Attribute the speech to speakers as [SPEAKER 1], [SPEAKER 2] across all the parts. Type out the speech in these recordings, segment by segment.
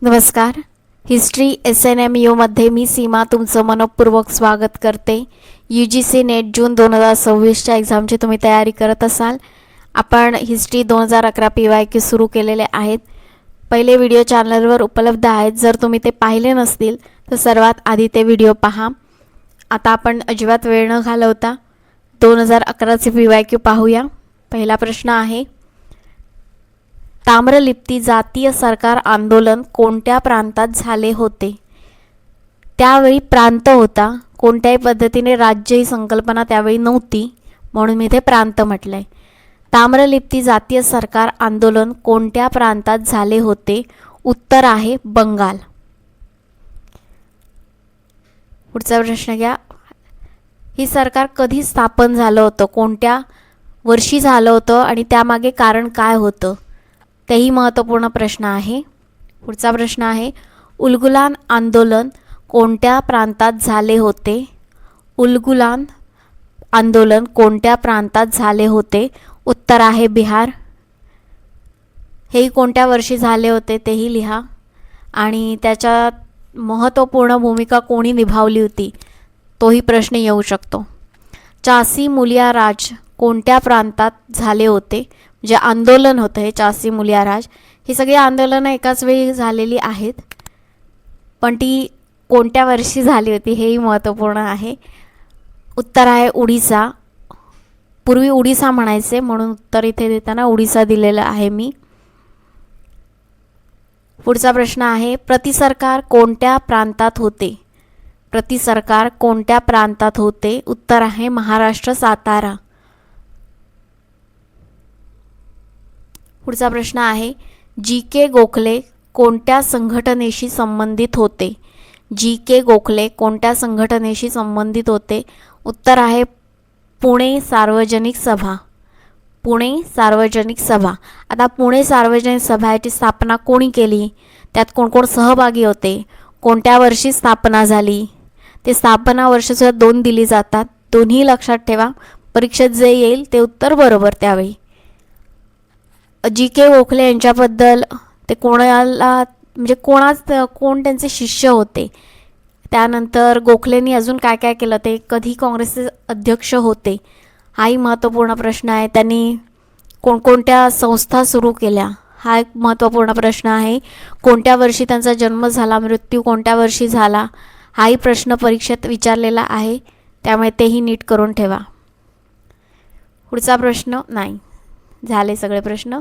[SPEAKER 1] नमस्कार. History SNMU मध्ये मी सीमा तुमचं मनपूर्वक स्वागत करते. UGC नेट जून 2026च्या एक्झामची तुम्ही तयारी करत असाल. आपण हिस्ट्री 2011 PYQ सुरू केलेले आहेत. पहिले व्हिडिओ चॅनलवर उपलब्ध आहेत. जर तुम्ही ते पाहिले नसतील तर सर्वात आधी ते व्हिडिओ पहा. आता आपण अजिबात वेळ न घालवता 2011चे PYQ पाहूया. पहिला प्रश्न आहे, ताम्रलिप्ती जातीय सरकार आंदोलन कोणत्या प्रांतात झाले होते? त्यावेळी प्रांत होता. कोणत्याही पद्धतीने राज्य ही संकल्पना त्यावेळी नव्हती, म्हणून मी ते प्रांत म्हटलंय. ताम्रलिप्ती जातीय सरकार आंदोलन कोणत्या प्रांतात झाले होते? उत्तर आहे बंगाल. पुढचा प्रश्न घ्या. ही सरकार कधी स्थापन झालं होतं? कोणत्या वर्षी झालं होतं आणि त्यामागे कारण काय होतं? तेही महत्त्वपूर्ण प्रश्न आहे. पुढचा प्रश्न आहे, उलगुलान आंदोलन कोणत्या प्रांतात झाले होते? उलगुलान आंदोलन कोणत्या प्रांतात झाले होते? उत्तर आहे बिहार. हेही कोणत्या वर्षी झाले होते तेही लिहा आणि त्याच्यात महत्त्वपूर्ण भूमिका कोणी निभावली होती तोही प्रश्न येऊ शकतो. चासी मुलिया राज कोणत्या प्रांतात झाले होते? जे आंदोलन होतं हे चासी मुलिया राज, ही सगळी आंदोलनं एकाच वेळी झालेली आहेत, पण ती कोणत्या वर्षी झाली होती हेही महत्त्वपूर्ण आहे. उत्तर आहे उडीसा. पूर्वी उडीसा म्हणायचे, म्हणून उत्तर इथे देताना उडीसा दिलेलं आहे मी. पुढचा प्रश्न आहे, प्रतिसरकार कोणत्या प्रांतात होते? प्रतिसरकार कोणत्या प्रांतात होते? उत्तर आहे महाराष्ट्र, सातारा. पुढचा प्रश्न आहे, GK गोखले कोणत्या संघटनेशी संबंधित होते? GK गोखले कोणत्या संघटनेशी संबंधित होते? उत्तर आहे पुणे सार्वजनिक सभा. पुणे सार्वजनिक सभा. आता पुणे सार्वजनिक सभाची स्थापना कोणी केली? त्यात कोण कोण सहभागी होते? कोणत्या वर्षी स्थापना झाली? ते स्थापना वर्षसुद्धा 2 दिली जातात. दोन्ही लक्षात ठेवा. परीक्षेत जे येईल ते उत्तर बरोबर त्यावेळी. GK गोखले यांच्याबद्दल ते कोणाला म्हणजे कोण त्यांचे शिष्य होते? त्यानंतर गोखलेंनी अजून काय काय केलं? ते कधी काँग्रेसचे अध्यक्ष होते? हाही महत्त्वपूर्ण प्रश्न आहे. त्यांनी कोणकोणत्या संस्था सुरू केल्या? हा एक महत्त्वपूर्ण प्रश्न आहे. कोणत्या वर्षी त्यांचा जन्म झाला? मृत्यू कोणत्या वर्षी झाला? हाही प्रश्न परीक्षेत विचारलेला आहे, त्यामुळे तेही नीट करून ठेवा. पुढचा प्रश्न नाही झाले सगळे प्रश्न.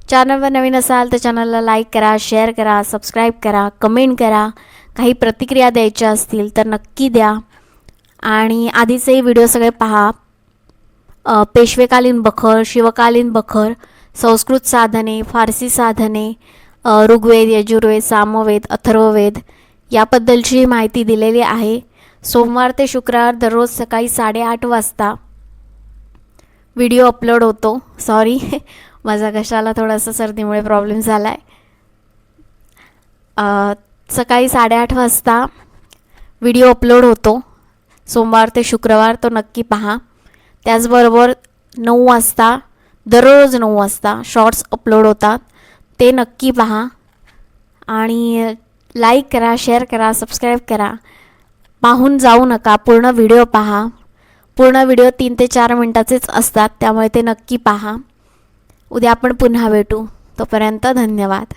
[SPEAKER 1] चॅनलवर नवीन असाल तर चॅनलला लाईक करा, शेअर करा, सबस्क्राईब करा, कमेंट करा. काही प्रतिक्रिया द्यायच्या असतील तर नक्की द्या. आणि आधीचे व्हिडिओ सगळे पहा. पेशवेकालीन बखर, शिवकालीन बखर, संस्कृत साधने, फारसी साधने, ऋग्वेद, यजुर्वेद, सामवेद, अथर्ववेद याबद्दलची माहिती दिलेली आहे. सोमवार ते शुक्रवार दररोज सकाळी 8:30 वाजता व्हिडिओ अपलोड होतो. सॉरी, माझा घशाला थोडासा सर्दीमुळे प्रॉब्लेम झाला आहे. सकाळी 8:30 वाजता व्हिडिओ अपलोड होतो सोमवार ते शुक्रवार, तो नक्की पहा. त्याचबरोबर 9 वाजता दररोज 9 वाजता शॉर्ट्स अपलोड होतात, ते नक्की पहा. आणि लाईक करा, शेअर करा, सबस्क्राईब करा. पाहून जाऊ नका, पूर्ण व्हिडिओ पहा. पूर्ण व्हिडिओ 3 ते 4 मिनटाचेच असतात, त्यामुळे ते नक्की पहा. उद्या आपण पुन्हा भेटू. तोपर्यंत धन्यवाद.